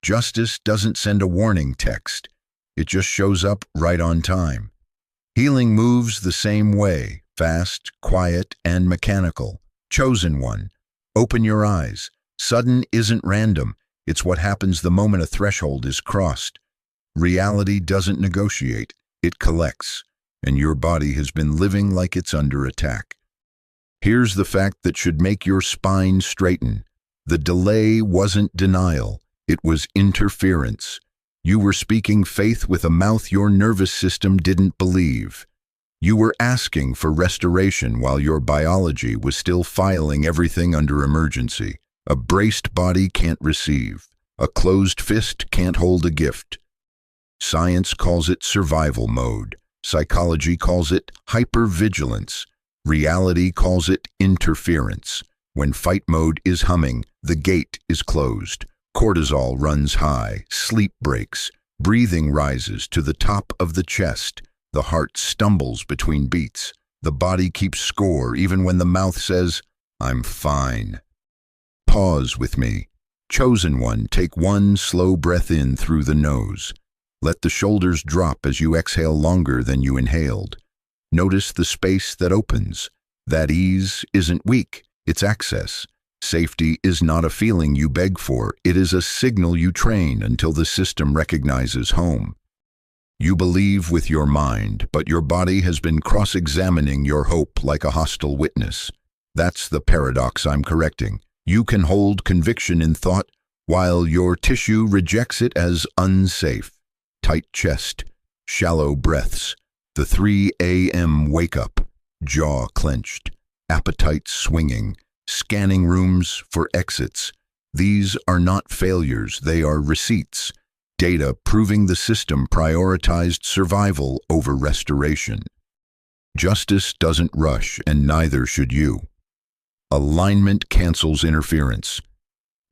Justice doesn't send a warning text. It just shows up right on time. Healing moves the same way, fast, quiet, and mechanical. Chosen one. Open your eyes. Sudden isn't random. It's what happens the moment a threshold is crossed. Reality doesn't negotiate. It collects. And your body has been living like it's under attack. Here's the fact that should make your spine straighten. The delay wasn't denial. It was interference. You were speaking faith with a mouth your nervous system didn't believe. You were asking for restoration while your biology was still filing everything under emergency. A braced body can't receive. A closed fist can't hold a gift. Science calls it survival mode. Psychology calls it hypervigilance. Reality calls it interference. When fight mode is humming, the gate is closed. Cortisol runs high, sleep breaks, breathing rises to the top of the chest. The heart stumbles between beats. The body keeps score even when the mouth says, "I'm fine." Pause with me. Chosen one, take one slow breath in through the nose. Let the shoulders drop as you exhale longer than you inhaled. Notice the space that opens. That ease isn't weak, it's access. Safety is not a feeling you beg for, it is a signal you train until the system recognizes home. You believe with your mind, but your body has been cross-examining your hope like a hostile witness. That's the paradox I'm correcting. You can hold conviction in thought, while your tissue rejects it as unsafe. Tight chest, shallow breaths, the 3 a.m. wake-up, jaw clenched, appetite swinging, scanning rooms for exits. These are not failures, they are receipts. Data proving the system prioritized survival over restoration. Justice doesn't rush, and neither should you. Alignment cancels interference.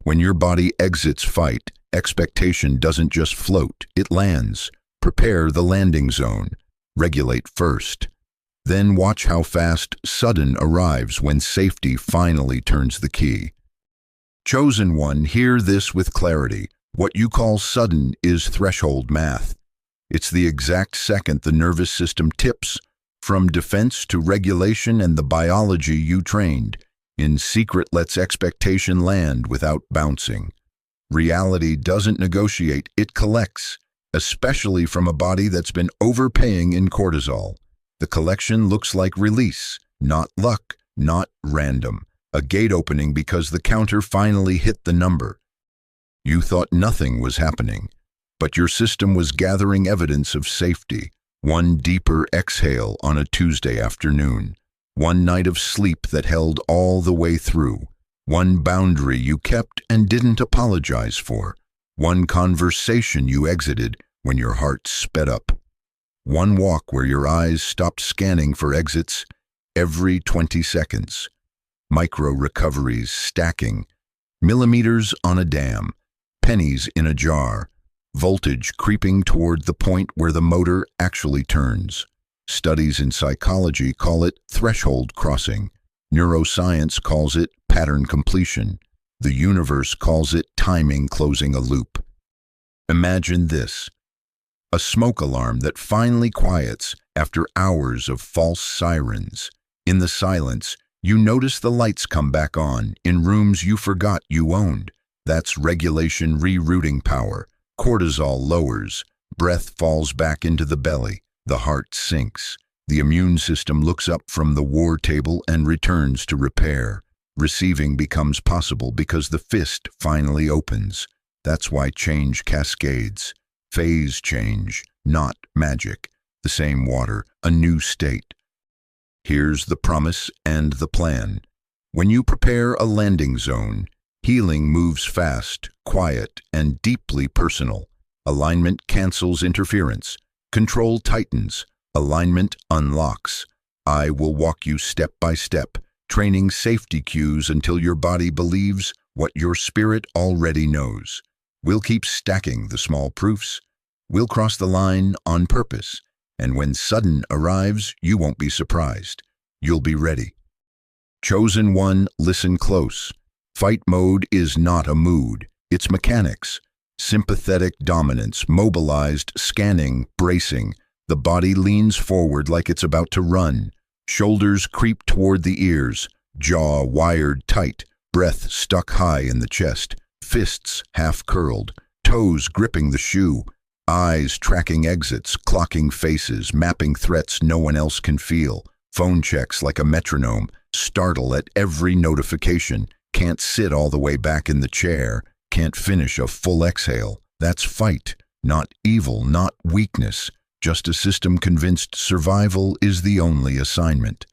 When your body exits fight, expectation doesn't just float, it lands. Prepare the landing zone. Regulate first. Then watch how fast sudden arrives when safety finally turns the key. Chosen one, hear this with clarity. What you call sudden is threshold math. It's the exact second the nervous system tips from defense to regulation, and the biology you trained in secret lets expectation land without bouncing. Reality doesn't negotiate, it collects, especially from a body that's been overpaying in cortisol. The collection looks like release, not luck, not random. A gate opening because the counter finally hit the number. You thought nothing was happening, but your system was gathering evidence of safety. One deeper exhale on a Tuesday afternoon. One night of sleep that held all the way through. One boundary you kept and didn't apologize for. One conversation you exited when your heart sped up. One walk where your eyes stopped scanning for exits every 20 seconds. Micro recoveries stacking. Millimeters on a dam. Pennies in a jar. Voltage creeping toward the point where the motor actually turns. Studies in psychology call it threshold crossing. Neuroscience calls it pattern completion. The universe calls it timing closing a loop. Imagine this. A smoke alarm that finally quiets after hours of false sirens. In the silence, you notice the lights come back on in rooms you forgot you owned. That's regulation rerouting power. Cortisol lowers. Breath falls back into the belly. The heart sinks. The immune system looks up from the war table and returns to repair. Receiving becomes possible because the fist finally opens. That's why change cascades. Phase change, not magic. The same water, a new state. Here's the promise and the plan. When you prepare a landing zone, healing moves fast, quiet, and deeply personal. Alignment cancels interference. Control tightens. Alignment unlocks. I will walk you step by step, training safety cues until your body believes what your spirit already knows. We'll keep stacking the small proofs. We'll cross the line on purpose. And when sudden arrives, you won't be surprised. You'll be ready. Chosen one, listen close. Fight mode is not a mood. It's mechanics. Sympathetic dominance, mobilized, scanning, bracing. The body leans forward like it's about to run. Shoulders creep toward the ears, jaw wired tight, breath stuck high in the chest, fists half curled, toes gripping the shoe, eyes tracking exits, clocking faces, mapping threats no one else can feel. Phone checks like a metronome, startle at every notification, can't sit all the way back in the chair, can't finish a full exhale. That's fight, not evil, not weakness, just a system convinced survival is the only assignment.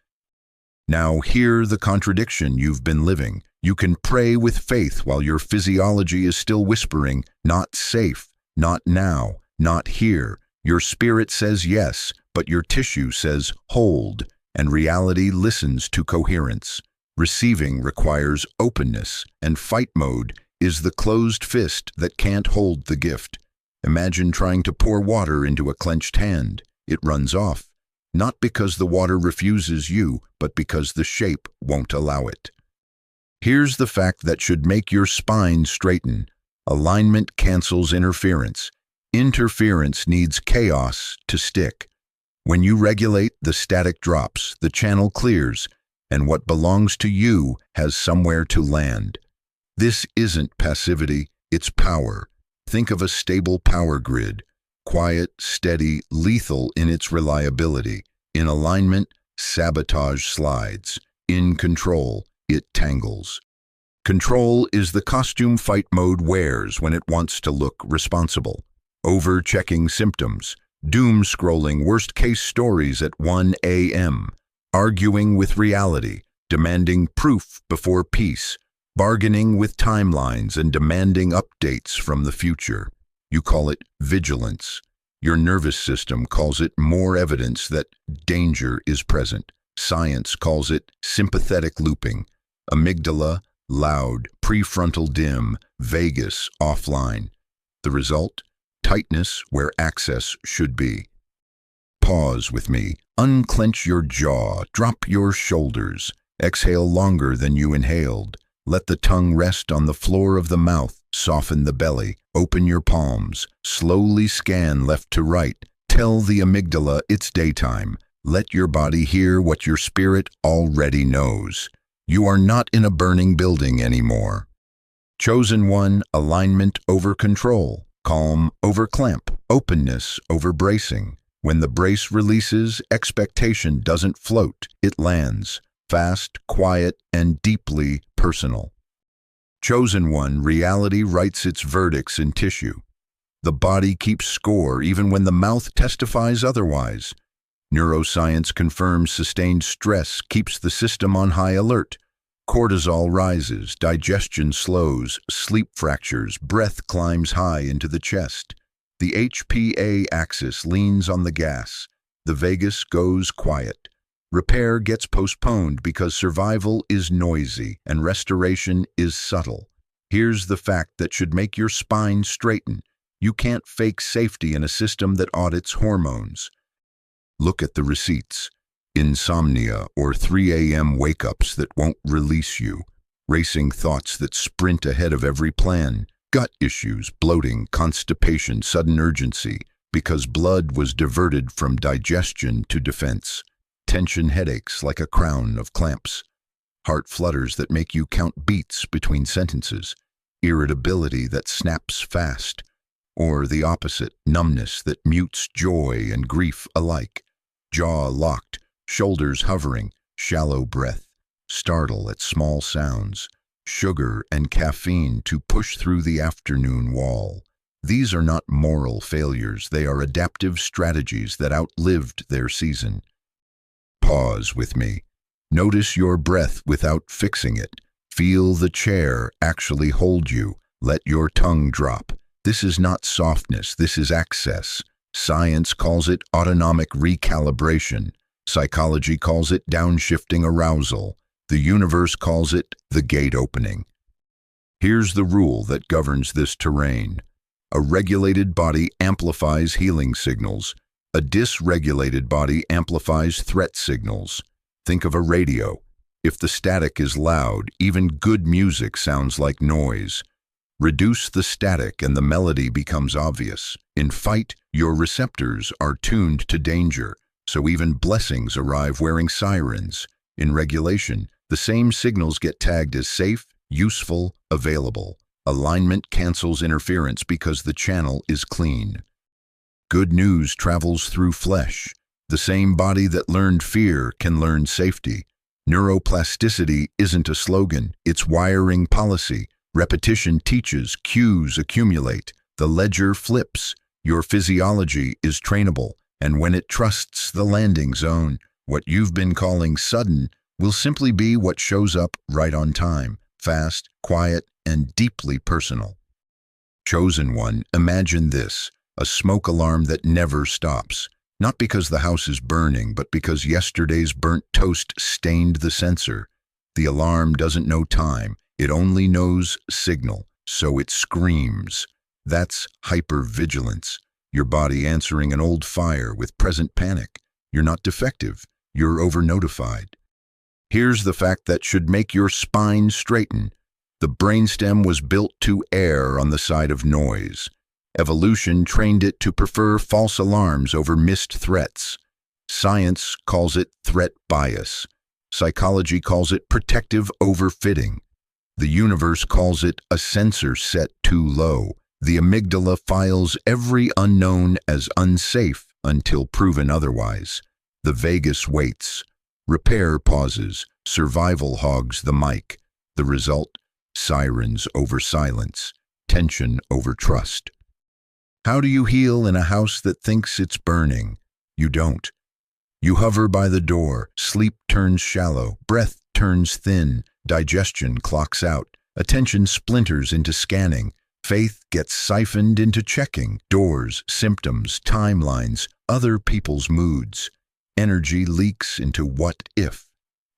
Now hear the contradiction you've been living. You can pray with faith while your physiology is still whispering, not safe, not now, not here. Your spirit says yes, but your tissue says hold, and reality listens to coherence. Receiving requires openness, and fight mode is the closed fist that can't hold the gift. Imagine trying to pour water into a clenched hand. It runs off, not because the water refuses you, but because the shape won't allow it. Here's the fact that should make your spine straighten. Alignment cancels interference. Interference needs chaos to stick. When you regulate, the static drops, the channel clears, and what belongs to you has somewhere to land. This isn't passivity, it's power. Think of a stable power grid, quiet, steady, lethal in its reliability. In alignment, sabotage slides. In control, it tangles. Control is the costume fight mode wears when it wants to look responsible. Over-checking symptoms, doom-scrolling worst-case stories at 1 a.m., arguing with reality, demanding proof before peace, bargaining with timelines and demanding updates from the future. You call it vigilance. Your nervous system calls it more evidence that danger is present. Science calls it sympathetic looping. Amygdala, loud, prefrontal dim, vagus, offline. The result? Tightness where access should be. Pause with me. Unclench your jaw. Drop your shoulders. Exhale longer than you inhaled. Let the tongue rest on the floor of the mouth. Soften the belly. Open your palms. Slowly scan left to right. Tell the amygdala it's daytime. Let your body hear what your spirit already knows. You are not in a burning building anymore. Chosen one, alignment over control. Calm over clamp. Openness over bracing. When the brace releases, expectation doesn't float. It lands. Fast, quiet, and deeply personal. Chosen one, reality writes its verdicts in tissue. The body keeps score even when the mouth testifies otherwise. Neuroscience confirms sustained stress keeps the system on high alert. Cortisol rises, digestion slows, sleep fractures, breath climbs high into the chest. The HPA AXIS leans on the gas. The vagus goes quiet. Repair gets postponed because survival is noisy and restoration is subtle. Here's the fact that should make your spine straighten. You can't fake safety in a system that audits hormones. Look at the receipts. Insomnia or 3 a.m. wake-ups that won't release you. Racing thoughts that sprint ahead of every plan. Gut issues, bloating, constipation, sudden urgency, because blood was diverted from digestion to defense. Tension headaches like a crown of clamps. Heart flutters that make you count beats between sentences. Irritability that snaps fast. Or the opposite, numbness that mutes joy and grief alike. Jaw locked, shoulders hovering, shallow breath. Startle at small sounds. Sugar and caffeine to push through the afternoon wall. These are not moral failures, they are adaptive strategies that outlived their season. Pause with me. Notice your breath without fixing it. Feel the chair actually hold you. Let your tongue drop. This is not softness, this is access. Science calls it autonomic recalibration. Psychology calls it downshifting arousal. The universe calls it the gate opening. Here's the rule that governs this terrain. A regulated body amplifies healing signals. A dysregulated body amplifies threat signals. Think of a radio. If the static is loud, even good music sounds like noise. Reduce the static and the melody becomes obvious. In fight, your receptors are tuned to danger, so even blessings arrive wearing sirens. In regulation, the same signals get tagged as safe, useful, available. Alignment cancels interference because the channel is clean. Good news travels through flesh. The same body that learned fear can learn safety. Neuroplasticity isn't a slogan, it's wiring policy. Repetition teaches, cues accumulate, the ledger flips. Your physiology is trainable, and when it trusts the landing zone, what you've been calling sudden will simply be what shows up right on time, fast, quiet, and deeply personal. Chosen one, imagine this, a smoke alarm that never stops. Not because the house is burning, but because yesterday's burnt toast stained the sensor. The alarm doesn't know time. It only knows signal, so it screams. That's hypervigilance. Your body answering an old fire with present panic. You're not defective. You're over-notified. Here's the fact that should make your spine straighten. The brainstem was built to err on the side of noise. Evolution trained it to prefer false alarms over missed threats. Science calls it threat bias. Psychology calls it protective overfitting. The universe calls it a sensor set too low. The amygdala files every unknown as unsafe until proven otherwise. The vagus waits. Repair pauses. Survival hogs the mic. The result? Sirens over silence. Tension over trust. How do you heal in a house that thinks it's burning? You don't. You hover by the door. Sleep turns shallow. Breath turns thin. Digestion clocks out. Attention splinters into scanning. Faith gets siphoned into checking. Doors, symptoms, timelines, other people's moods. Energy leaks into what if.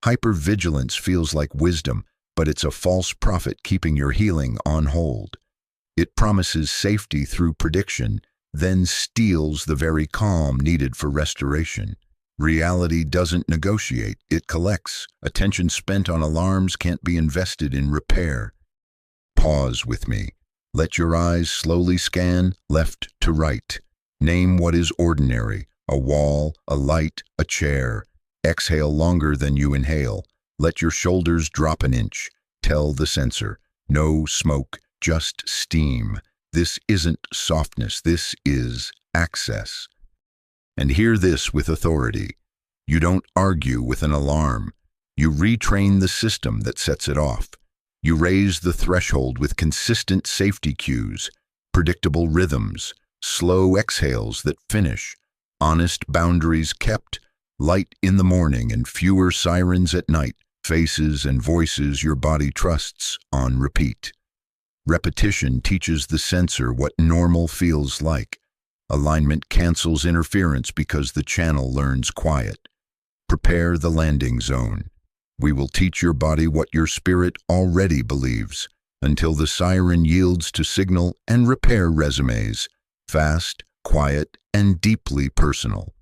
Hypervigilance feels like wisdom, but it's a false prophet keeping your healing on hold. It promises safety through prediction, then steals the very calm needed for restoration. Reality doesn't negotiate, it collects. Attention spent on alarms can't be invested in repair. Pause with me. Let your eyes slowly scan left to right. Name what is ordinary, a wall, a light, a chair. Exhale longer than you inhale. Let your shoulders drop an inch. Tell the sensor, no smoke, just steam. This isn't softness, this is access. And hear this with authority. You don't argue with an alarm. You retrain the system that sets it off. You raise the threshold with consistent safety cues, predictable rhythms, slow exhales that finish, honest boundaries kept, light in the morning and fewer sirens at night, faces and voices your body trusts on repeat. Repetition teaches the sensor what normal feels like. Alignment cancels interference because the channel learns quiet. Prepare the landing zone. We will teach your body what your spirit already believes, until the siren yields to signal and repair resumes, fast, quiet, and deeply personal.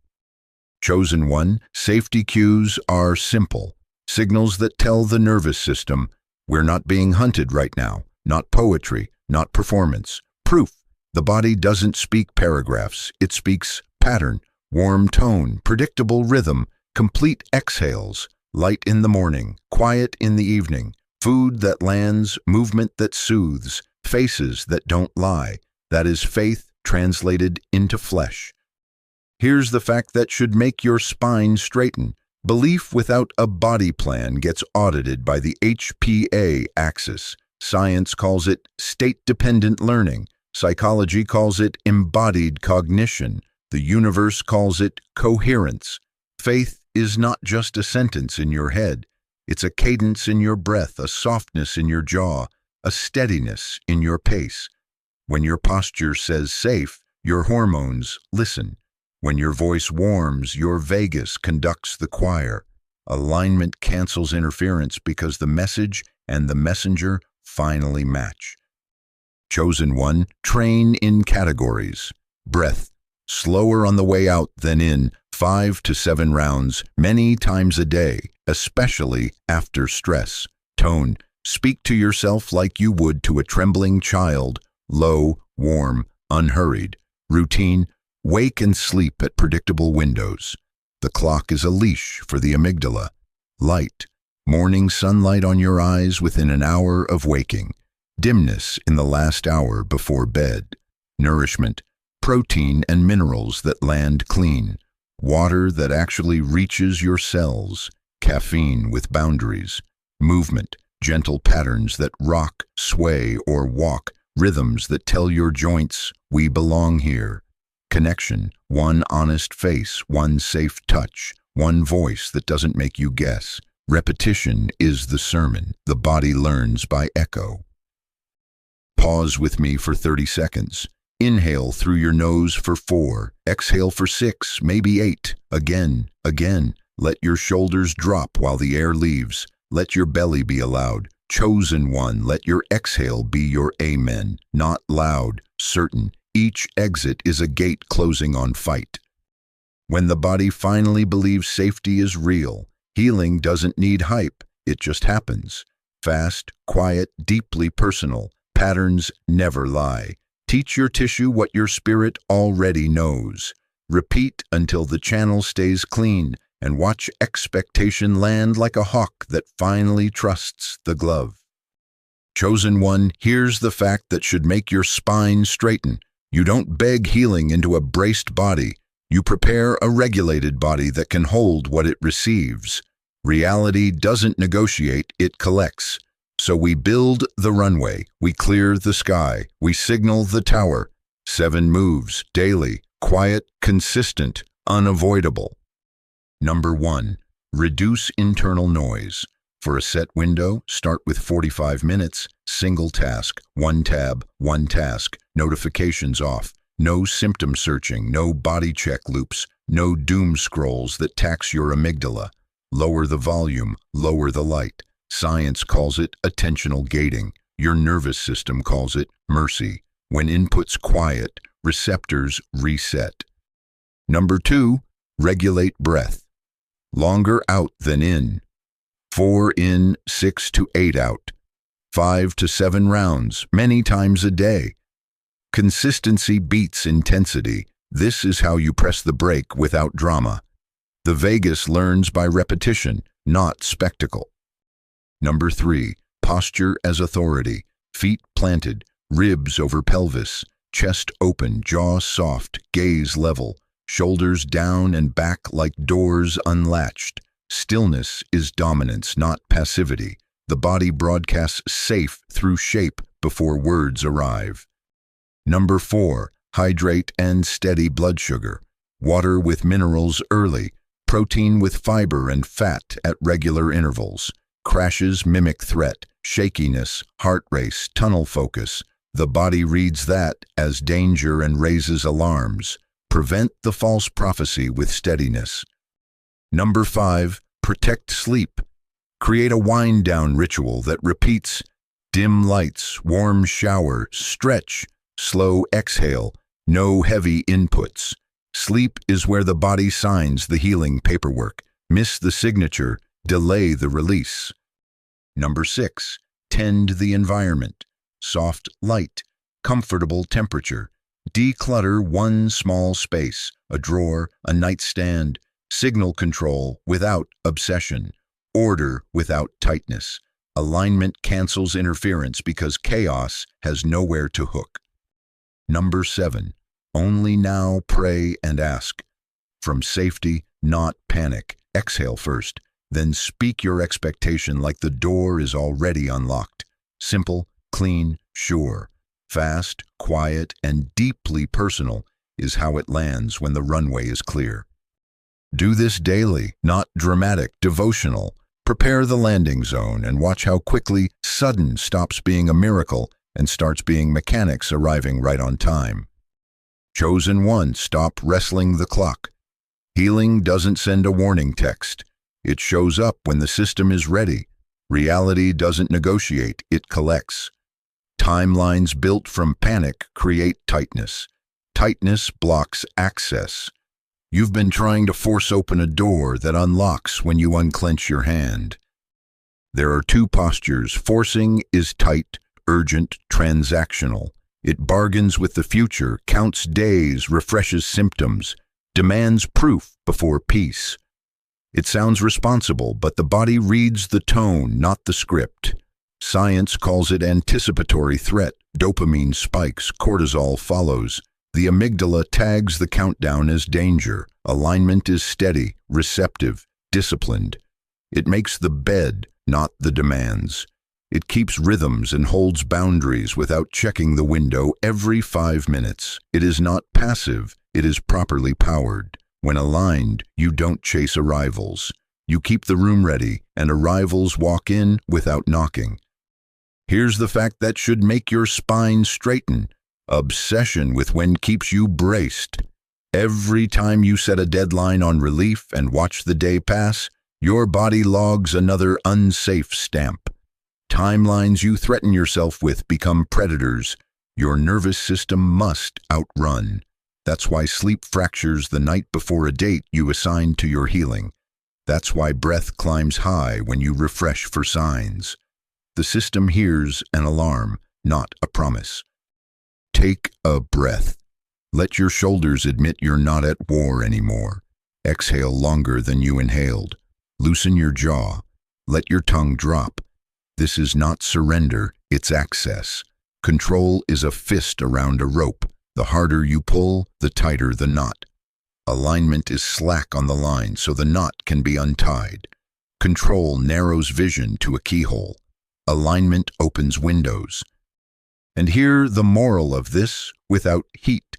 Chosen one, safety cues are simple, signals that tell the nervous system, we're not being hunted right now, not poetry, not performance, proof. The body doesn't speak paragraphs, it speaks pattern, warm tone, predictable rhythm, complete exhales, light in the morning, quiet in the evening, food that lands, movement that soothes, faces that don't lie. That is faith translated into flesh. Here's the fact that should make your spine straighten. Belief without a body plan gets audited by the HPA AXIS. Science calls it state-dependent learning. Psychology calls it embodied cognition. The universe calls it coherence. Faith is not just a sentence in your head. It's a cadence in your breath, a softness in your jaw, a steadiness in your pace. When your posture says safe, your hormones listen. When your voice warms, your vagus conducts the choir. Alignment cancels interference because the message and the messenger finally match. Chosen one, train in categories. Breath, slower on the way out than in, 5 to 7 rounds, many times a day, especially after stress. Tone, Speak to yourself like you would to a trembling child, low, warm, unhurried. Routine, wake and sleep at predictable windows. The clock is a leash for the amygdala. Light, morning sunlight on your eyes within an hour of waking. Dimness in the last hour before bed. Nourishment, protein and minerals that land clean. Water that actually reaches your cells. Caffeine with boundaries. Movement, gentle patterns that rock, sway, or walk. Rhythms that tell your joints, we belong here. Connection, one honest face, one safe touch, one voice that doesn't make you guess. Repetition is the sermon. The body learns by echo. Pause with me for 30 seconds. Inhale through your nose for 4. Exhale for 6, maybe 8. Again. Let your shoulders drop while the air leaves. Let your belly be allowed. Chosen one, let your exhale be your amen. Not loud, certain. Each exit is a gate closing on fight. When the body finally believes safety is real, healing doesn't need hype. It just happens. Fast, quiet, deeply personal. Patterns never lie. Teach your tissue what your spirit already knows. Repeat until the channel stays clean, and watch expectation land like a hawk that finally trusts the glove. Chosen one, here's the fact that should make your spine straighten. You don't beg healing into a braced body. You prepare a regulated body that can hold what it receives. Reality doesn't negotiate, it collects. So we build the runway, we clear the sky, we signal the tower. 7 moves, daily, quiet, consistent, unavoidable. Number 1, reduce internal noise. For a set window, start with 45 minutes, single task, one tab, one task, notifications off, no symptom searching, no body check loops, no doom scrolls that tax your amygdala. Lower the volume, lower the light. Science calls it attentional gating. Your nervous system calls it mercy. When input's quiet, receptors reset. Number 2, regulate breath. Longer out than in. 4 in, 6 to 8 out. 5 to 7 rounds, many times a day. Consistency beats intensity. This is how you press the brake without drama. The vagus learns by repetition, not spectacle. Number 3, posture as authority. Feet planted, ribs over pelvis, chest open, jaw soft, gaze level, shoulders down and back like doors unlatched. Stillness is dominance, not passivity. The body broadcasts safe through shape before words arrive. Number 4, hydrate and steady blood sugar. Water with minerals early, protein with fiber and fat at regular intervals. Crashes mimic threat, shakiness, heart race, tunnel focus. The body reads that as danger and raises alarms. Prevent the false prophecy with steadiness. Number 5, protect sleep. Create a wind-down ritual that repeats: dim lights, warm shower, stretch, slow exhale, no heavy inputs. Sleep is where the body signs the healing paperwork. Miss the signature, delay the release. Number 6, tend the environment. Soft light, comfortable temperature. Declutter one small space, a drawer, a nightstand. Signal control without obsession. Order without tightness. Alignment cancels interference because chaos has nowhere to hook. Number 7, only now pray and ask. From safety, not panic. Exhale first, then speak your expectation like the door is already unlocked. Simple, clean, sure. Fast, quiet, and deeply personal is how it lands when the runway is clear. Do this daily, not dramatic, devotional. Prepare the landing zone and watch how quickly sudden stops being a miracle and starts being mechanics arriving right on time. Chosen one, stop wrestling the clock. Healing doesn't send a warning text. It shows up when the system is ready. Reality doesn't negotiate, it collects. Timelines built from panic create tightness. Tightness blocks access. You've been trying to force open a door that unlocks when you unclench your hand. There are two postures. Forcing is tight, urgent, transactional. It bargains with the future, counts days, refreshes symptoms, demands proof before peace. It sounds responsible, but the body reads the tone, not the script. Science calls it anticipatory threat. Dopamine spikes, cortisol follows. The amygdala tags the countdown as danger. Alignment is steady, receptive, disciplined. It makes the bed, not the demands. It keeps rhythms and holds boundaries without checking the window every 5 minutes. It is not passive, it is properly powered. When aligned, you don't chase arrivals. You keep the room ready, and arrivals walk in without knocking. Here's the fact that should make your spine straighten. Obsession with when keeps you braced. Every time you set a deadline on relief and watch the day pass, your body logs another unsafe stamp. Timelines you threaten yourself with become predators. Your nervous system must outrun. That's why sleep fractures the night before a date you assign to your healing. That's why breath climbs high when you refresh for signs. The system hears an alarm, not a promise. Take a breath. Let your shoulders admit you're not at war anymore. Exhale longer than you inhaled. Loosen your jaw. Let your tongue drop. This is not surrender, it's access. Control is a fist around a rope. The harder you pull, the tighter the knot. Alignment is slack on the line so the knot can be untied. Control narrows vision to a keyhole. Alignment opens windows. And hear the moral of this without heat.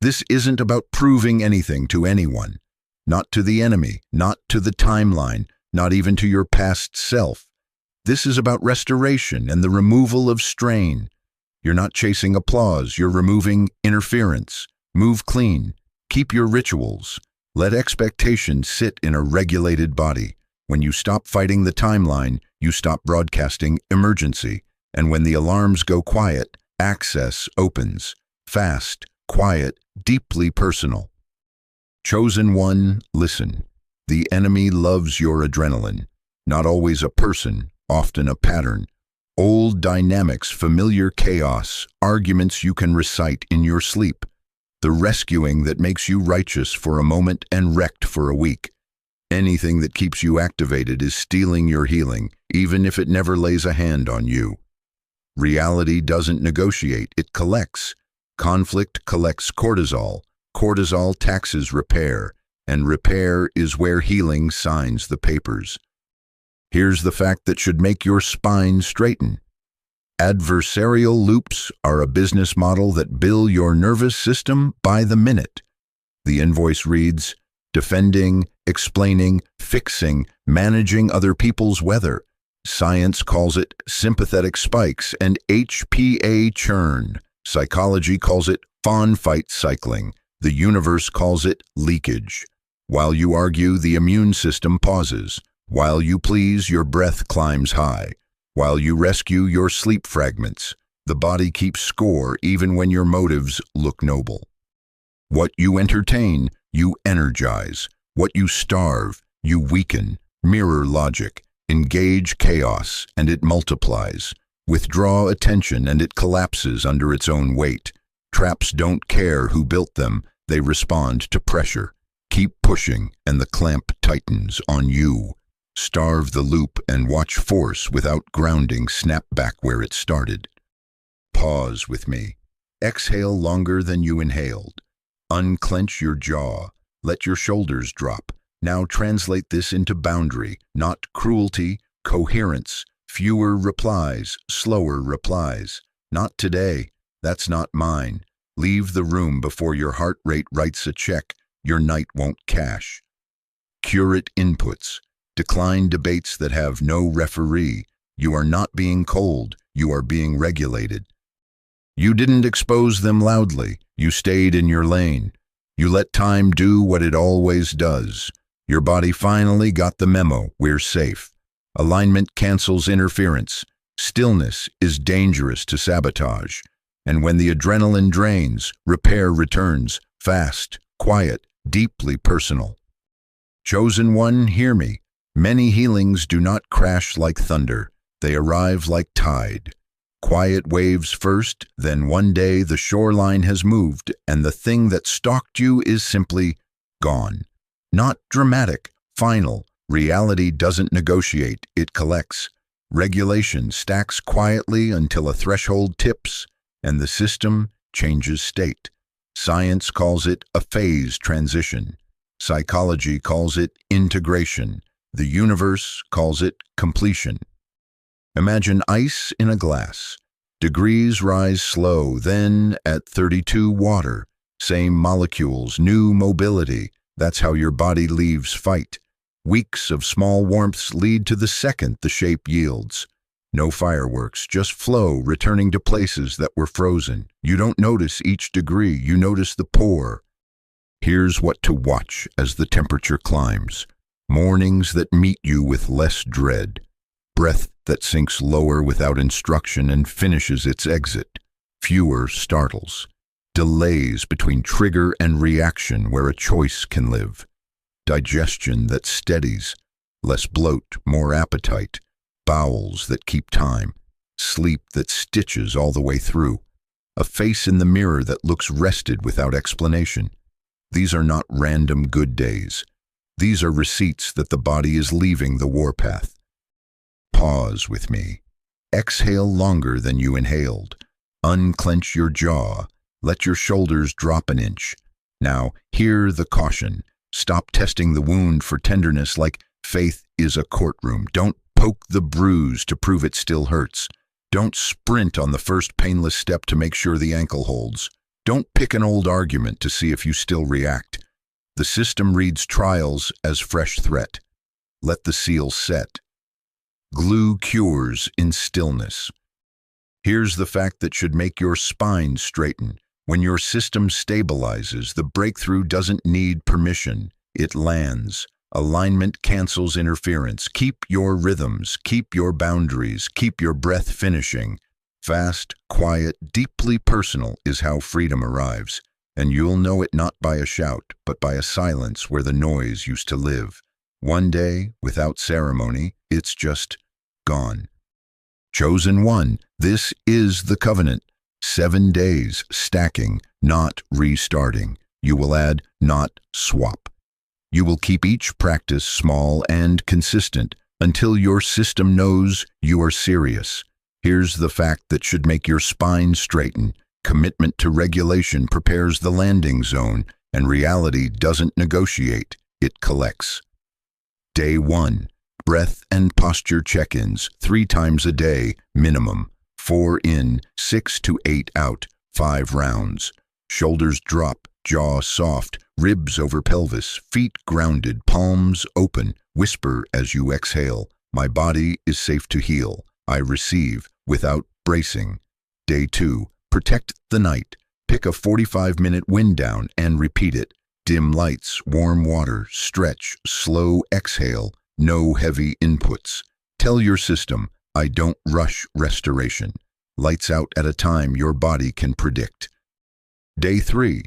This isn't about proving anything to anyone. Not to the enemy, not to the timeline, not even to your past self. This is about restoration and the removal of strain. You're not chasing applause, you're removing interference. Move clean. Keep your rituals. Let expectation sit in a regulated body. When you stop fighting the timeline, you stop broadcasting emergency. And when the alarms go quiet, access opens. Fast, quiet, deeply personal. Chosen one, listen. The enemy loves your adrenaline. Not always a person, often a pattern. Old dynamics, familiar chaos, arguments you can recite in your sleep. The rescuing that makes you righteous for a moment and wrecked for a week. Anything that keeps you activated is stealing your healing, even if it never lays a hand on you. Reality doesn't negotiate, it collects. Conflict collects cortisol. Cortisol taxes repair, and repair is where healing signs the papers. Here's the fact that should make your spine straighten. Adversarial loops are a business model that bill your nervous system by the minute. The invoice reads, defending, explaining, fixing, managing other people's weather. Science calls it sympathetic spikes and HPA churn. Psychology calls it fawn-fight cycling. The universe calls it leakage. While you argue, the immune system pauses. While you please, your breath climbs high. While you rescue, your sleep fragments. The body keeps score even when your motives look noble. What you entertain, you energize. What you starve, you weaken. Mirror logic. Engage chaos, and it multiplies. Withdraw attention, and it collapses under its own weight. Traps don't care who built them. They respond to pressure. Keep pushing, and the clamp tightens on you. Starve the loop and watch force without grounding snap back where it started. Pause with me. Exhale longer than you inhaled. Unclench your jaw. Let your shoulders drop. Now translate this into boundary, not cruelty, coherence. Fewer replies, slower replies. Not today. That's not mine. Leave the room before your heart rate writes a check. Your night won't cash. Curate inputs. Decline debates that have no referee. You are not being cold. You are being regulated. You didn't expose them loudly. You stayed in your lane. You let time do what it always does. Your body finally got the memo. We're safe. Alignment cancels interference. Stillness is dangerous to sabotage. And when the adrenaline drains, repair returns. Fast, quiet, deeply personal. Chosen one, hear me. Many healings do not crash like thunder. They arrive like tide. Quiet waves first, then one day the shoreline has moved and the thing that stalked you is simply gone. Not dramatic, final. Reality doesn't negotiate, it collects. Regulation stacks quietly until a threshold tips and the system changes state. Science calls it a phase transition. Psychology calls it integration. The universe calls it completion. Imagine ice in a glass. Degrees rise slow, then at 32 water. Same molecules, new mobility. That's how your body leaves fight. Weeks of small warmths lead to the second the shape yields. No fireworks, just flow returning to places that were frozen. You don't notice each degree, you notice the pour. Here's what to watch as the temperature climbs. Mornings that meet you with less dread. Breath that sinks lower without instruction and finishes its exit. Fewer startles. Delays between trigger and reaction where a choice can live. Digestion that steadies. Less bloat, more appetite. Bowels that keep time. Sleep that stitches all the way through. A face in the mirror that looks rested without explanation. These are not random good days. These are receipts that the body is leaving the warpath. Pause with me. Exhale longer than you inhaled. Unclench your jaw. Let your shoulders drop an inch. Now, hear the caution. Stop testing the wound for tenderness like faith is a courtroom. Don't poke the bruise to prove it still hurts. Don't sprint on the first painless step to make sure the ankle holds. Don't pick an old argument to see if you still react. The system reads trials as fresh threat. Let the seal set. Glue cures in stillness. Here's the fact that should make your spine straighten. When your system stabilizes, the breakthrough doesn't need permission. It lands. Alignment cancels interference. Keep your rhythms, keep your boundaries, keep your breath finishing. Fast, quiet, deeply personal is how freedom arrives. And you'll know it not by a shout, but by a silence where the noise used to live. One day, without ceremony, it's just gone. Chosen one, this is the covenant. 7 days, stacking, not restarting. You will add, not swap. You will keep each practice small and consistent until your system knows you are serious. Here's the fact that should make your spine straighten. Commitment to regulation prepares the landing zone, and reality doesn't negotiate, it collects. Day 1. Breath and posture check-ins, 3 times a day, minimum. 4 in, 6 to 8 out, 5 rounds. Shoulders drop, jaw soft, ribs over pelvis, feet grounded, palms open. Whisper as you exhale, my body is safe to heal. I receive without bracing. Day 2. Protect the night. Pick a 45-minute wind down and repeat it. Dim lights, warm water, stretch, slow exhale, no heavy inputs. Tell your system, I don't rush restoration. Lights out at a time your body can predict. Day 3.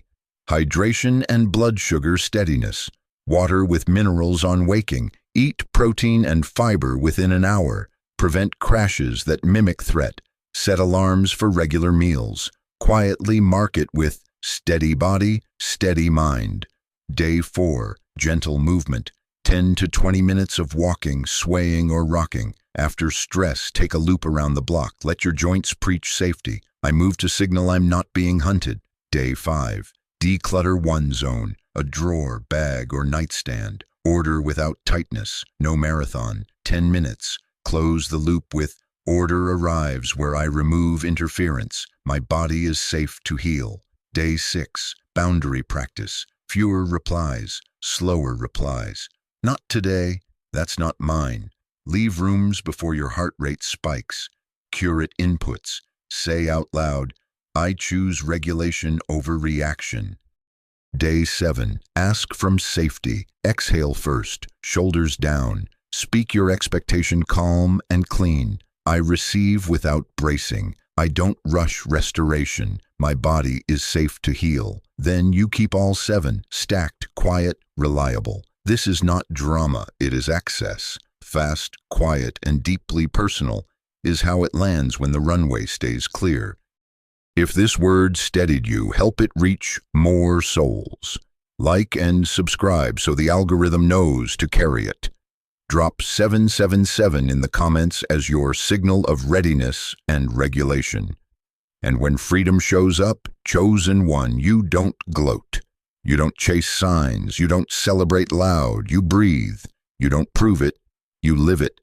Hydration and blood sugar steadiness. Water with minerals on waking. Eat protein and fiber within an hour. Prevent crashes that mimic threat. Set alarms for regular meals. Quietly mark it with steady body, steady mind. Day 4. Gentle movement. 10 to 20 minutes of walking, swaying, or rocking. After stress, take a loop around the block. Let your joints preach safety. I move to signal I'm not being hunted. Day 5. Declutter one zone. A drawer, bag, or nightstand. Order without tightness. No marathon. 10 minutes. Close the loop with order arrives where I remove interference. My body is safe to heal. Day 6. Boundary practice. Fewer replies. Slower replies. Not today. That's not mine. Leave rooms before your heart rate spikes. Curate inputs. Say out loud, I choose regulation over reaction. Day 7. Ask from safety. Exhale first. Shoulders down. Speak your expectation calm and clean. I receive without bracing. I don't rush restoration. My body is safe to heal. Then you keep all 7, stacked, quiet, reliable. This is not drama, it is access. Fast, quiet, and deeply personal is how it lands when the runway stays clear. If this word steadied you, help it reach more souls. Like and subscribe so the algorithm knows to carry it. Drop 777 in the comments as your signal of readiness and regulation. And when freedom shows up, chosen one, you don't gloat. You don't chase signs. You don't celebrate loud. You breathe. You don't prove it. You live it.